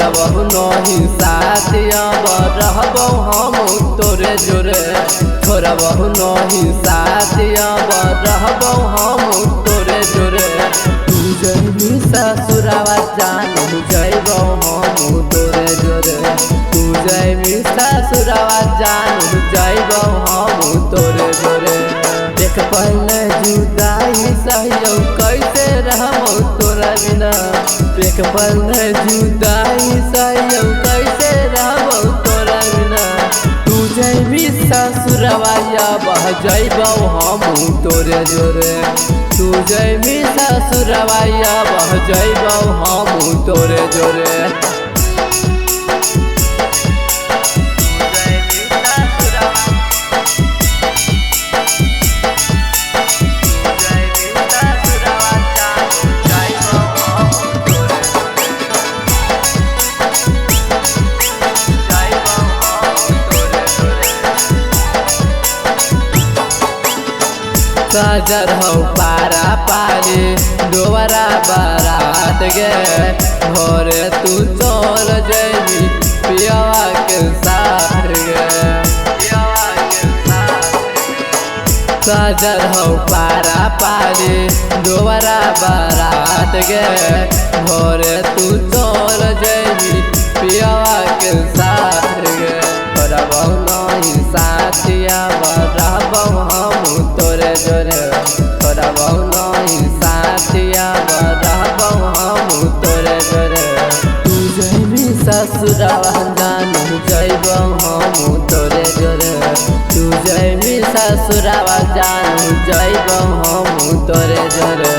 छोड़बहु नहीं साथ अब रहबौ हम तोरे जोरे छोड़बहु नहीं साथ अब रहबौ हम तोरे जोरे तू जइबी ससुरावा जानू जइबौ हम तोरे जोरे तू जइबी ससुरावा जानू जइबौ हम तोरे जोरे देख पहले जुदाई सहियो कैसे रहबौ तोरा बिना देख पहले जुदाई सहियो कैसे रहबौ तोरा बिना तू जइबी ससुरवा बह जइबौ हम तोरे जोरे तू जइबी ससुरवा बह जइबौ हम तोरे जोरे सजर हो पारा पारी दोबारा बारात गे भोरे तू चल जइबी पियावा के साथ गे सजर हो पारा पारी दोबारा बारात गे भोरे तू चल जइबी पियावा के साथ गे रहबौ नहीं साथिया रहबौ हम तोरे जोरे रहबौ नहीं साथिया रहबौ हम तोरे जोरे तू जइबी ससुरावा जानू जइबौ हम तोरे जोरे तू जइबी ससुरावा जानू जइबौ हम तोरे जोरे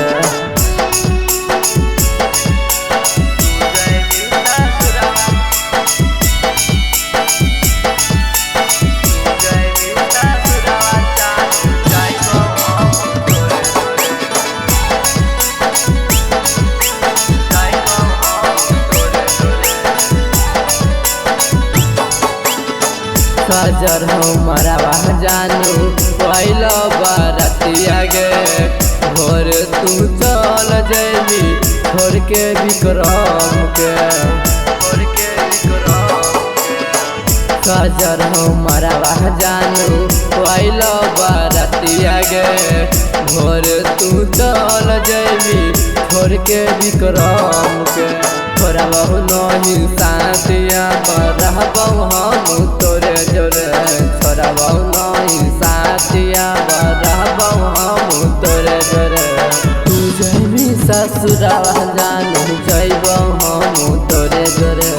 सजर हो मरवा जानू पहला बारतिया गे भोर तू चल जइबी छोड़ के विक्रम के सजर हो मरवा जानू पहला बारतिया गे भोर तू चल जइबी छोड़ के विक्रम के छोड़बहु नहीं साथिया रहबौ हम तोरे जोरे छोड़बहु नहीं साथिया रहबौ हम तोरे जोरे तू जइबी ससुरावा जानू जइबौ हम तोरे जोरे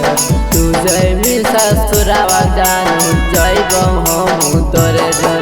तू जइबी ससुरावा जानू जइबौ हम तोरे जोरे।